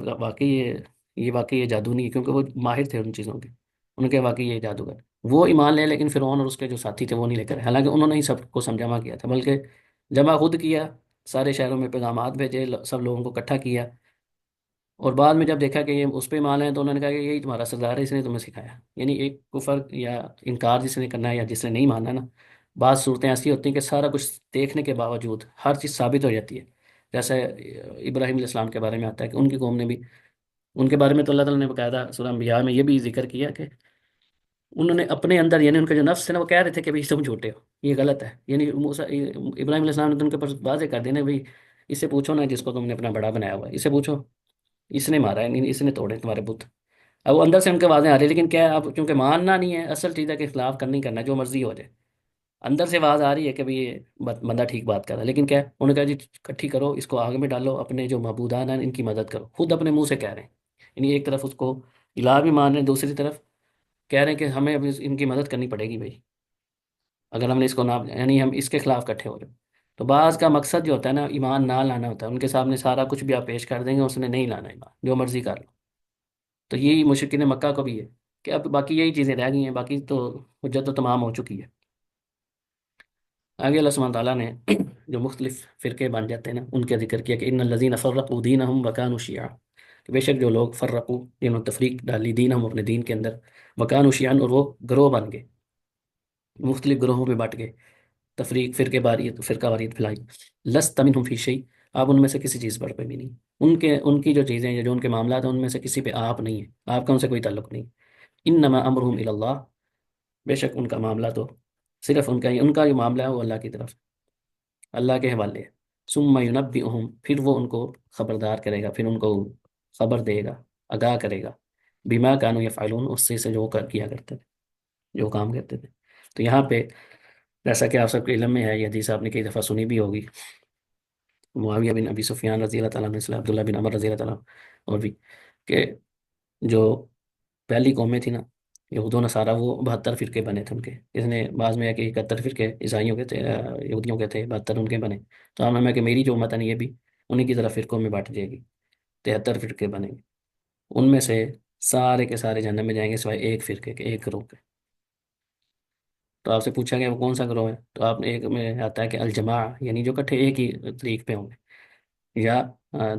واقعی یہ جادو نہیں ہے، کیونکہ وہ ماہر تھے ان چیزوں کے، ان کے واقعی یہ جادوگر، وہ ایمان لے، لیکن فرعون اور اس کے جو ساتھی تھے وہ نہیں لے کر آئے۔ حالانکہ انہوں نے ہی سب کو جمع کیا تھا، بلکہ جمع خود کیا، سارے شہروں میں پیغامات بھیجے، سب لوگوں کو اکٹھا کیا، اور بعد میں جب دیکھا کہ یہ اس پہ مان ہیں تو انہوں نے کہا کہ یہی تمہارا سردار ہے، اس نے تمہیں سکھایا۔ یعنی ایک کفر یا انکار جس نے کرنا ہے یا جس نے نہیں ماننا نا، بعض صورتیں ایسی ہوتی ہیں کہ سارا کچھ دیکھنے کے باوجود ہر چیز ثابت ہو جاتی ہے، جیسے ابراہیم علیہ السلام کے بارے میں آتا ہے کہ ان کی قوم نے بھی، ان کے بارے میں تو اللہ تعالیٰ نے باقاعدہ سورہ انبیاء میں یہ بھی ذکر کیا کہ انہوں نے اپنے اندر، یعنی ان کا جو نفس ہے نا، وہ کہہ رہے تھے کہ بھائی تم جھوٹے ہو، یہ غلط ہے، یعنی ابراہیم علیہ السلام نے تو ان کے پاس واضح کر دینا بھائی اس سے پوچھو نا جس کو تم نے اپنا بڑا بنایا ہوا ہے، اس سے پوچھو، اس نے مارا ہے، نہیں اس نے توڑے تمہارے بت۔ اب وہ اندر سے ان کے واضح آ رہی ہے، لیکن کیا ہے، اب چونکہ ماننا نہیں ہے، اصل چیز ہے کہ اختلاف کرنا ہی کرنا ہے، جو مرضی ہو جائے، اندر سے آواز آ رہی ہے کہ بھائی یہ بندہ ٹھیک بات کر رہا ہے، لیکن کیا ہے، انہوں نے کہا جی اکٹھی کرو، اس کو آگ میں ڈالو، اپنے جو معبودان ہیں ان کی مدد کرو، خود اپنے منہ سے کہہ رہے ہیں، یعنی ایک طرف اس کو الہ بھی مان رہے ہیں، دوسری طرف کہہ رہے ہیں کہ ہمیں اب ان کی مدد کرنی پڑے گی بھائی، اگر ہم نے اس کو نہ، یعنی ہم اس کے خلاف کٹھے ہو رہے ہیں۔ تو بعض کا مقصد جو ہوتا ہے نا، ایمان نہ لانا ہوتا ہے، ان کے سامنے سارا کچھ بھی آپ پیش کر دیں گے، اس نے نہیں لانا ایمان، جو مرضی کر لو۔ تو یہی مشرکین مکہ کو بھی ہے کہ اب باقی یہی چیزیں رہ گئی ہیں، باقی تو حجت تو تمام ہو چکی ہے۔ آگے اللہ سبحانہ تعالیٰ نے جو مختلف فرقے بن جاتے ہیں نا، ان کا ذکر کیا کہ ان الذین فرقوا دینہم وکانوا شیعا، کہ بے شک جو لوگ فرقوا، جنہوں نے تفریق ڈالی، دینہم اپنے دین کے اندر، وکانوا شیعا اور وہ گروہ بن گئے، مختلف گروہوں میں بٹ گئے، تفریق، فرقے باریت، فرقہ واریت پھیلائی، لست منہم فی شیء، آپ ان میں سے کسی چیز پر بھی نہیں، ان کی جو چیزیں ہیں، جو ان کے معاملات ہیں، ان میں سے کسی پہ آپ نہیں ہیں، آپ کا ان سے کوئی تعلق نہیں۔ انما امرہم الی اللہ، بے شک ان کا معاملہ تو صرف ان کا جو معاملہ ہے وہ اللہ کی طرف، اللہ کے حوالے ہے۔ ثم ینبئہم، پھر وہ ان کو خبردار کرے گا، پھر ان کو خبر دے گا، آگاہ کرے گا، بما کانوا یفعلون، اس سے جو کیا کرتے تھے، جو کام کرتے تھے۔ تو یہاں پہ جیسا کہ آپ سب کے علم میں ہے، یہ حدیث آپ نے کئی دفعہ سنی بھی ہوگی، معاویہ بن ابی سفیان رضی اللہ تعالیٰ عنہ سے، عبداللہ بن عمر رضی اللہ تعالیٰ عنہ، اور بھی، کہ جو پہلی قومیں تھیں نا، یہود و نصارہ، وہ 72 فرقے بنے تھے ان کے، اس نے بعض میں ہے کہ 71 فرقے عیسائیوں کے تھے، یہودیوں کے تھے، 72 ان کے بنے۔ تو ہم ہے کہ میری جو امت ہے نا، یہ بھی انہیں کی طرف فرقوں میں بانٹ جائے گی، 73 فرقے بنیں گے، ان میں سے سارے کے سارے جہنم میں جائیں گے سوائے ایک فرقے کے، ایک گروہ کے۔ تو آپ سے پوچھا گیا وہ کون سا گروہ ہے، تو آپ نے ایک میں آتا ہے کہ الجماع، یعنی جو کٹھے ایک ہی طریق پہ ہوں گے، یا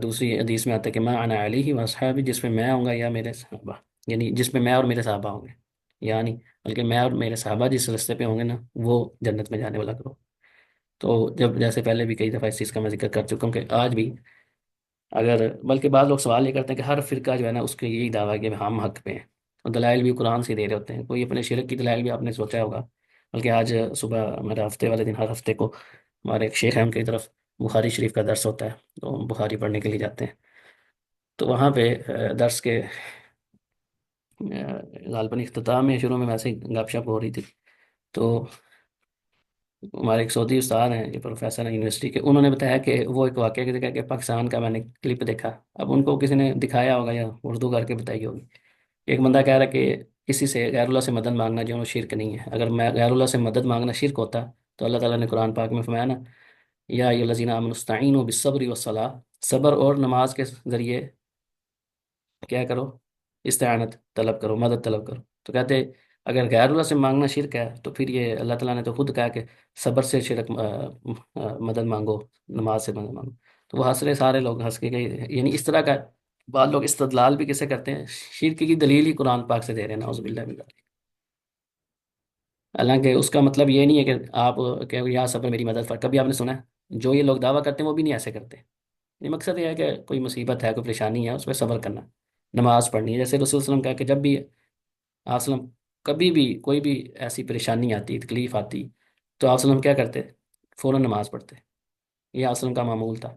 دوسری حدیث میں آتا ہے کہ ما انا علیہ و اصحابی، جس پہ میں ہوں گا یا میرے صحابہ، یعنی جس پہ میں اور میرے صحابہ ہوں گے، یعنی بلکہ میں اور میرے صحابہ جس راستے پہ ہوں گے نا، وہ جنت میں جانے والا گروہ۔ تو جب جیسے پہلے بھی کئی دفعہ اس چیز کا میں ذکر کر چکا ہوں کہ آج بھی اگر، بلکہ بعض لوگ سوال یہ کرتے ہیں کہ ہر فرقہ جو ہے نا، اس کے یہی دعویٰ ہے کہ ہم حق پہ ہیں، اور دلائل بھی قرآن سے دے رہے ہوتے ہیں، کوئی اپنے شرک کی دلائل بھی آپ نے سوچا ہوگا، بلکہ آج صبح میرا ہفتے والے دن، ہر ہفتے کو ہمارے ایک شیخ ہیں، ان کی طرف بخاری شریف کا درس ہوتا ہے، تو ہم بخاری پڑھنے کے لیے جاتے ہیں، تو وہاں پہ درس کے غالباً اختتام میں، شروع میں ویسے ہی گپ شپ ہو رہی تھی، تو ہمارے ایک سعودی استاد ہیں، یہ پروفیسر ہیں یونیورسٹی کے، انہوں نے بتایا کہ وہ ایک واقعہ ذکر کہ پاکستان کا میں نے کلپ دیکھا، اب ان کو کسی نے دکھایا ہوگا یا اردو کر کے بتائی ہوگی، ایک بندہ کہہ رہا ہے کہ کسی سے غیر اللہ سے مدد مانگنا جو ہے وہ شرک نہیں ہے، اگر میں غیر اللہ سے مدد مانگنا شرک ہوتا تو اللہ تعالیٰ نے قرآن پاک میں فرمایا نا، یا ایھا الذین آمنوا استعینوا بالصبر والصلاۃ، صبر اور نماز کے ذریعے کیا کرو، استعانت طلب کرو، مدد طلب کرو۔ تو کہتے اگر غیر اللہ سے مانگنا شرک ہے، تو پھر یہ اللہ تعالیٰ نے تو خود کہا کہ صبر سے شرک مدد مانگو، نماز سے مدد مانگو۔ تو وہ ہنس رہے، سارے لوگ ہنس کے گئے، یعنی اس طرح کا بعض لوگ استدلال بھی کیسے کرتے ہیں، شرک کی دلیل ہی قرآن پاک سے دے رہے ہیں، نعوذ باللہ من ذالک۔ حالانکہ اس کا مطلب یہ نہیں ہے کہ آپ کہ یا صبر میری مدد پر، کبھی آپ نے سنا ہے جو یہ لوگ دعویٰ کرتے ہیں وہ بھی نہیں ایسے کرتے، یہ مقصد یہ ہے کہ کوئی مصیبت ہے، کوئی پریشانی ہے، اس پہ صبر کرنا، نماز پڑھنی ہے، جیسے رسول صلی اللہ علیہ وسلم کہا کہ جب بھی آپ وسلم کبھی بھی کوئی بھی ایسی پریشانی آتی، تکلیف آتی، تو آپ وسلم کیا کرتے، فوراً نماز پڑھتے، یہ آپ وسلم کا معمول تھا۔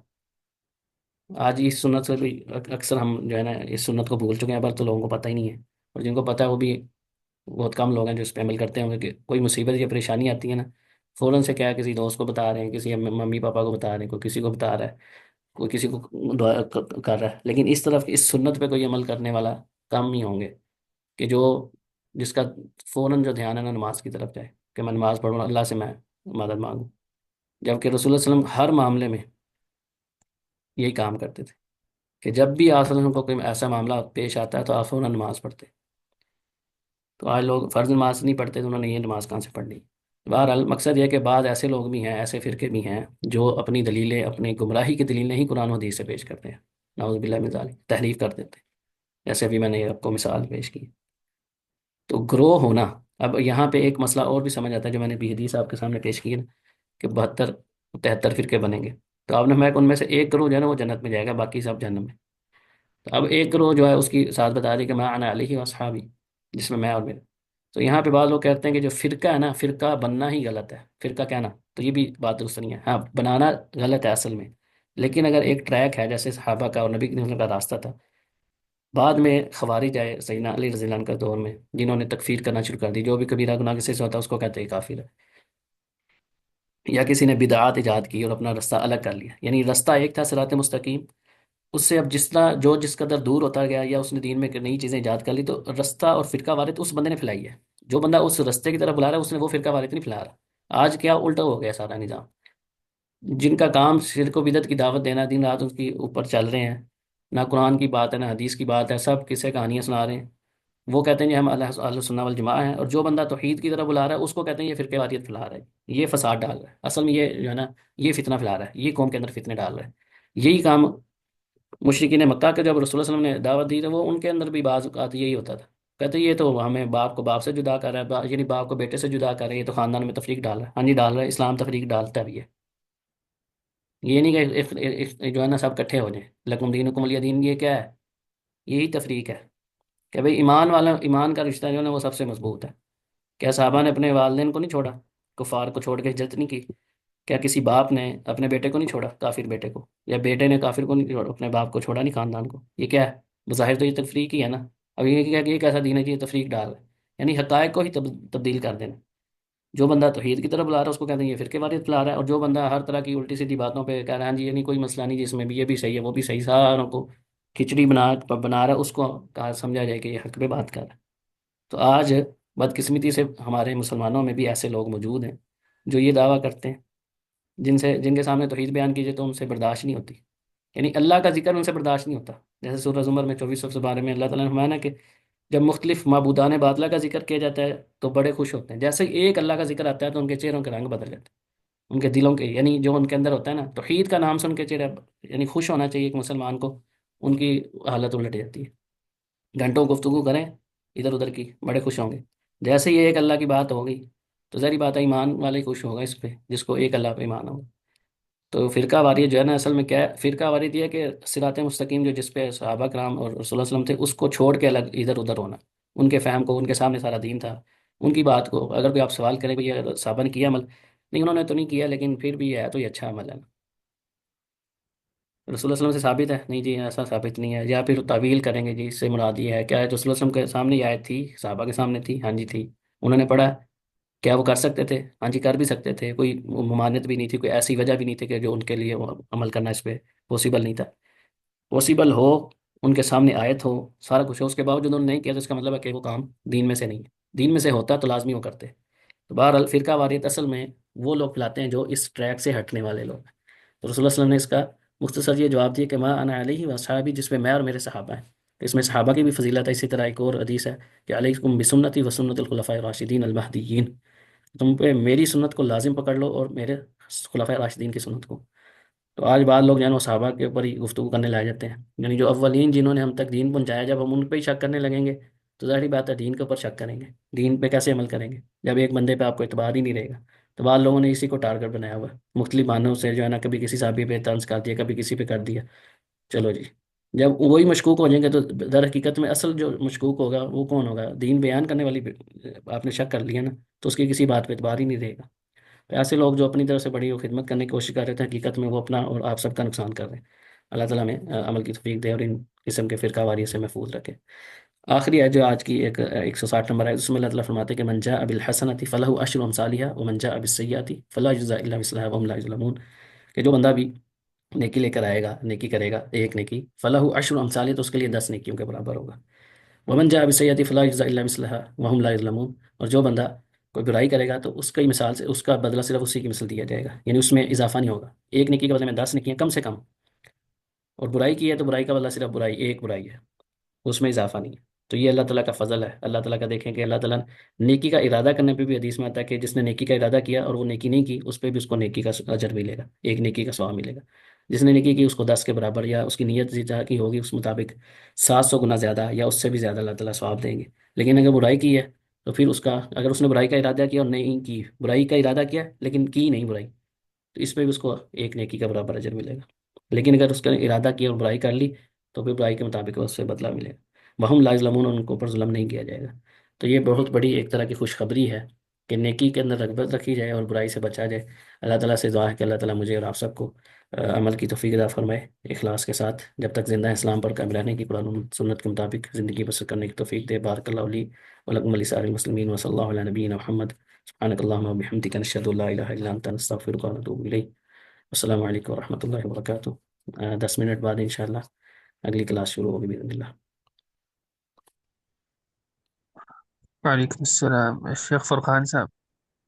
آج اس سنت سے بھی اکثر ہم جو ہے نا اس سنت کو بھول چکے ہیں، پر تو لوگوں کو پتہ ہی نہیں ہے، اور جن کو پتہ ہے وہ بھی بہت کم لوگ ہیں جو اس پہ عمل کرتے ہوں گے، کہ کوئی مصیبت یا پریشانی آتی ہے نا، فوراً سے کیا کسی دوست کو بتا رہے ہیں، کسی ممی پاپا کو بتا رہے ہیں، کوئی کسی کو بتا رہا ہے، کوئی کسی کو دعا کر رہا ہے، لیکن اس طرف اس سنت پہ کوئی عمل کرنے والا کم ہی ہوں گے، کہ جو جس کا فوراً جو دھیان ہے نا نماز کی طرف جائے، کہ میں نماز پڑھوں، اللہ سے میں مدد مانگوں، جبکہ رسول اللہ صلی اللہ علیہ وسلم ہر معاملے میں یہی کام کرتے تھے، کہ جب بھی آپ صلی اللہ علیہ وسلم کو کوئی ایسا معاملہ پیش آتا ہے تو آپ فوراً نماز پڑھتے۔ تو آج لوگ فرض نماز نہیں پڑھتے، تو انہوں نے یہ نماز کہاں سے پڑھنی؟ بہرحال مقصد یہ ہے کہ بعض ایسے لوگ بھی ہیں، ایسے فرقے بھی ہیں، جو اپنی دلیلیں، اپنی گمراہی کی دلیلیں ہی قرآن و حدیث سے پیش کرتے ہیں، نعوذ باللہ من ذالک، تحریف کر دیتے ہیں، جیسے ابھی میں نے آپ کو مثال پیش کی۔ تو گروہ ہونا، اب یہاں پہ ایک مسئلہ اور بھی سمجھ آتا ہے جو میں نے بھی حدیث آپ کے سامنے پیش کی ہے نا، کہ 72 73 فرقے بنیں گے، تو آپ نے فرمایا کہ ان میں سے ایک گروہ جو ہے نا وہ جنت میں جائے گا، باقی سب جہنم میں۔ تو اب ایک گروہ جو ہے اس کی ساتھ بتا دی کہ میں انا علیہ واصحابی، جس میں اور میرے۔ تو یہاں پہ بعض لوگ کہتے ہیں کہ جو فرقہ ہے نا، فرقہ بننا ہی غلط ہے، فرقہ کہنا تو یہ بھی بات درست نہیں ہے، ہاں بنانا غلط ہے اصل میں۔ لیکن اگر ایک ٹریک ہے جیسے صحابہ کا اور نبی کریم صلی اللہ علیہ وسلم کا راستہ تھا، بعد میں خوارج آئے سیدنا علی رضی اللہ عنہ کے دور میں، جنہوں نے تکفیر کرنا شروع کر دی، جو بھی کبیرہ گناہ سے ہوتا ہے اس کو کہتے ہیں کافر ہے، یا کسی نے بدعات ایجاد کی اور اپنا رستہ الگ کر لیا، یعنی رستہ ایک تھا صراط مستقیم، اس سے اب جس طرح جو جس قدر دور ہوتا گیا یا اس نے دین میں نئی چیزیں ایجاد کر لی، تو رستہ اور فرقہ وارث اس بندے نے پھیلائی ہے، جو بندہ اس رستے کی طرف بلا رہا ہے اس نے وہ فرقہ وارث نہیں پھیلا رہا۔ آج کیا الٹا ہو گیا سارا نظام، جن کا کام شرک و بدعت کی دعوت دینا، دن رات اس کی اوپر چل رہے ہیں، نہ قرآن کی بات ہے نہ حدیث کی بات ہے، سب قصے کہانیاں سنا رہے ہیں۔ وہ کہتے ہیں کہ ہم اہل سنہ والجماعہ ہیں، اور جو بندہ توحید کی طرف بلا رہا ہے اس کو کہتے ہیں یہ فرقہ واریت پھیلا رہا ہے، یہ فساد ڈال رہا ہے، اصل میں یہ جو ہے نا یہ فتنہ پھیلا رہا ہے، یہ قوم کے اندر فتنے ڈال رہا ہے۔ یہی کام مشرکین مکہ کے جب رسول اللہ صلی اللہ علیہ وسلم نے دعوت دی تو وہ ان کے اندر بھی بعض اوقات یہی ہوتا تھا، کہتے یہ تو ہمیں باپ کو باپ سے جدا کر رہا ہے، یعنی باپ کو بیٹے سے جدا کر رہا ہے، یہ تو خاندان میں تفریق ڈال رہا ہے۔ ہاں جی ڈال رہا ہے، اسلام تفریق ڈالتا بھی ہے، یہ نہیں کہ جو ہے نا سب کٹھے ہو جائیں، لکم دینکم ولی دین، یہ کیا ہے؟ یہی تفریق ہے کہ بھئی ایمان والا، ایمان کا رشتہ جو ہے نا وہ سب سے مضبوط ہے۔ کیا صحابہ نے اپنے والدین کو نہیں چھوڑا؟ کفار کو چھوڑ کے ہجرت نہیں کی؟ کیا کسی باپ نے اپنے بیٹے کو نہیں چھوڑا، کافر بیٹے کو؟ یا بیٹے نے کافر کو نہیں چھوڑا، اپنے باپ کو چھوڑا نہیں، خاندان کو؟ یہ کیا ہے؟ بظاہر تو یہ تفریق ہی ہے نا۔ اب یہ کیا کہ یہ کیسا دین ہے کہ یہ تفریق ڈال رہا ہے، یعنی حقائق کو ہی تبدیل کر دینا۔ جو بندہ توحید کی طرف بلا رہا ہے اس کو کہتے ہیں یہ فرقے واریت پھیلا رہا ہے، اور جو بندہ ہر طرح کی الٹی سیدھی باتوں پہ کہہ رہا ہے ہاں جی یہ نہیں کوئی مسئلہ نہیں جی، اس میں بھی یہ بھی صحیح ہے وہ بھی صحیح، ساروں کو کھچڑی بنا رہا ہے، اس کو کہا سمجھا جائے کہ یہ حق پہ بات کر رہا ہے۔ تو آج بدقسمتی سے ہمارے مسلمانوں میں بھی ایسے لوگ موجود ہیں جو یہ دعویٰ کرتے ہیں، جن کے سامنے توحید بیان کیجیے تو ان سے برداشت نہیں ہوتی، یعنی اللہ کا ذکر ان سے برداشت نہیں ہوتا۔ جیسے سورہ زمر میں 24 سے بارے میں اللہ تعالیٰ نے فرمایا نا کہ جب مختلف معبودان باطلہ کا ذکر کیا جاتا ہے تو بڑے خوش ہوتے ہیں، جیسے ہی ایک اللہ کا ذکر آتا ہے تو ان کے چہروں کے رنگ بدل جاتے ہیں، ان کے دلوں کے، یعنی جو ان کے اندر ہوتا ہے نا توحید کا نام سن کے چہرے، یعنی خوش ہونا چاہیے ایک مسلمان کو، ان کی حالت الٹ جاتی ہے۔ گھنٹوں گفتگو کریں ادھر ادھر کی، بڑے خوش ہوں گے، جیسے ہی ایک اللہ کی بات ہوگی تو ظاہری بات ہے ایمان والے ہی خوش ہوگا اس پہ، جس کو ایک اللہ پہ ایمان ہوگا۔ تو فرقہ واریت جو ہے نا اصل میں کیا ہے؟ فرقہ واریت یہ ہے کہ صراط مستقیم جو جس پہ صحابہ کرام اور رسول اللہ صلی اللہ علیہ وسلم تھے اس کو چھوڑ کے الگ ادھر ادھر ہونا، ان کے فہم کو، ان کے سامنے سارا دین تھا، ان کی بات کو اگر کوئی آپ سوال کریں کہ یہ صحابہ نے کیا عمل، نہیں انہوں نے تو نہیں کیا لیکن پھر بھی یہ ہے تو یہ اچھا عمل ہے نا، رسول اللہ صلی اللہ علیہ وسلم سے ثابت ہے؟ نہیں جی ایسا ثابت نہیں ہے، یا پھر تعویل کریں گے جی اس سے مراد یہ ہے کیا ہے؟ جو رسول اللہ صلی اللہ علیہ وسلم کے سامنے یہ آیت تھی، صحابہ کے سامنے تھی، ہاں جی تھی، انہوں نے پڑھا، کیا وہ کر سکتے تھے؟ ہاں جی کر بھی سکتے تھے، کوئی ممانعت بھی نہیں تھی، کوئی ایسی وجہ بھی نہیں تھی کہ جو ان کے لیے وہ عمل کرنا اس پہ پاسبل نہیں تھا۔ پاسبل ہو، ان کے سامنے آیت ہو، سارا کچھ ہو، اس کے باوجود انہوں نے نہیں کیا تو اس کا مطلب ہے کہ وہ کام دین میں سے نہیں ہے، دین میں سے ہوتا تو لازمی وہ کرتے۔ تو بہرحال فرقہ واریت اصل میں وہ لوگ پھیلاتے ہیں جو اس ٹریک سے ہٹنے والے لوگ ہیں۔ تو رسول اللہ صلی اللہ علیہ وسلم نے اس کا مختصر یہ جواب دیا کہ ما انا علیہ واصحابی، جس میں اور میرے صحابہ ہیں۔ تو اس میں صحابہ کی بھی فضیلت ہے، اسی طرح ایک اور حدیث ہے کہ علیکم بسنتی و سنت الخلفاء الراشدین المہدیین، تم پہ میری سنت کو لازم پکڑ لو اور میرے خلفاء راشدین کی سنت کو۔ تو آج بعض لوگ جو ہے نا وہ صحابہ کے اوپر ہی گفتگو کرنے لگ جاتے ہیں، یعنی جو اولین جنہوں نے ہم تک دین پہنچایا، جب ہم ان پہ ہی شک کرنے لگیں گے تو ظاہری بات ہے دین کے اوپر شک کریں گے، دین پہ کیسے عمل کریں گے جب ایک بندے پہ آپ کو اعتبار ہی نہیں رہے گا؟ تو بعض لوگوں نے اسی کو ٹارگٹ بنایا ہوا ہے، مختلف بہانوں سے جو ہے نا کبھی کسی صحابی پہ طنز کر دیا، کبھی کسی پہ کر دیا، چلو جی جب وہی مشکوک ہو جائیں گے تو در حقیقت میں اصل جو مشکوک ہوگا وہ کون ہوگا؟ دین بیان کرنے والی آپ نے شک کر لیا نا تو اس کی کسی بات پہ اعتبار ہی نہیں رہے گا۔ ایسے لوگ جو اپنی طرف سے بڑی وہ خدمت کرنے کی کوشش کر رہے تھے، حقیقت میں وہ اپنا اور آپ سب کا نقصان کر رہے ہیں۔ اللہ تعالیٰ میں عمل کی توفیق دے اور ان قسم کے فرقہ واریت سے محفوظ رکھے۔ آخری ہے جو آج کی ایک 160 نمبر ہے، اس میں اللہ تعالیٰ فرماتے ہیں کہ من جاء بالحسنۃ فلہ عشر امثالها ومن جاء بالسیئۃ فلا یجزى الا مثلها وهم لا یظلمون، کہ جو بندہ بھی نیکی لے کر آئے گا، نیکی کرے گا ایک نیکی، فلہ عشر امثالها تو اس کے لیے 10 نیکیوں کے برابر ہوگا، ومن جاء بالسیئۃ فلا یجزى الا مثلها وهم لا یظلمون، اور جو بندہ کوئی برائی کرے گا تو اس کی مثال سے اس کا بدلہ صرف اسی کی مثل دیا جائے گا، یعنی اس میں اضافہ نہیں ہوگا، ایک نیکی کے بدلے میں 10 نیکیاں کم سے کم، اور برائی کی ہے تو برائی کا بدلہ صرف برائی، ایک برائی ہے، اس میں اضافہ نہیں ہے۔ تو یہ اللہ تعالیٰ کا فضل ہے، اللہ تعالیٰ کا دیکھیں کہ اللہ تعالیٰ نیکی کا ارادہ کرنے پہ بھی حدیث میں آتا ہے کہ جس نے نیکی کا ارادہ کیا اور وہ نیکی نہیں کی اس پہ بھی اس کو نیکی کا اجر ملے گا، ایک نیکی کا ثواب ملے گا۔ جس نے نیکی کی اس کو 10 کے برابر، یا اس کی نیت جتنا کی ہوگی اس مطابق 700 گنا زیادہ یا اس سے بھی زیادہ اللہ تعالیٰ ثواب دیں گے۔ لیکن اگر برائی کی ہے تو پھر اس کا، اگر اس نے برائی کا ارادہ کیا اور نہیں کی، برائی کا ارادہ کیا لیکن کی نہیں برائی، تو اس پہ بھی اس کو ایک نیکی کا برابر اجر ملے گا. لیکن اگر اس کا ارادہ کیا اور برائی کر لی تو پھر برائی کے مطابق اس سے بدلہ ملے گا. وہم لا یظلمون، ان کے اوپر ظلم نہیں کیا جائے گا. تو یہ بہت بڑی ایک طرح کی خوشخبری ہے کہ نیکی کے اندر رغبت رکھی جائے اور برائی سے بچا جائے. اللہ تعالیٰ سے دعا ہے کہ اللہ تعالیٰ مجھے اور آپ سب کو عمل کی توفیق عطا فرمائے، اخلاص کے ساتھ جب تک زندہ ہیں اسلام پر قائم رہنے کی، قرآن و سنت کے مطابق زندگی بسر کرنے کی توفیق دے. بارک اللہ علی ولکم ولسائر المسلمین وصلی اللہ علی نبینا محمد. سبحانک اللہم وبحمدک، نشہد ان لا الہ الا انت، نستغفرک ونتوب الیک. السلام علیکم ورحمۃ اللہ وبرکاتہ. 10 منٹ بعد انشاءاللہ اگلی کلاس شروع ہوگی بإذن اللہ. وعلیکم السلام شیخ فرقان صاحب.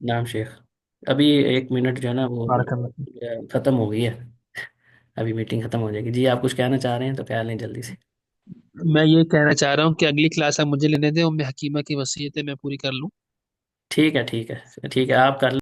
نام شیخ. ابھی 1 منٹ جو ہے نا وہ بارک اللہ فیک. ختم ہو گئی ہے. ابھی میٹنگ ختم ہو جائے گی. جی آپ کچھ کہنا چاہ رہے ہیں تو کہہ لیں جلدی سے. میں یہ کہنا چاہ رہا ہوں کہ اگلی کلاس آپ مجھے لینے دیں، ام حکیمہ کی وصیتیں میں پوری کر لوں. ٹھیک ہے ٹھیک ہے ٹھیک ہے، آپ کر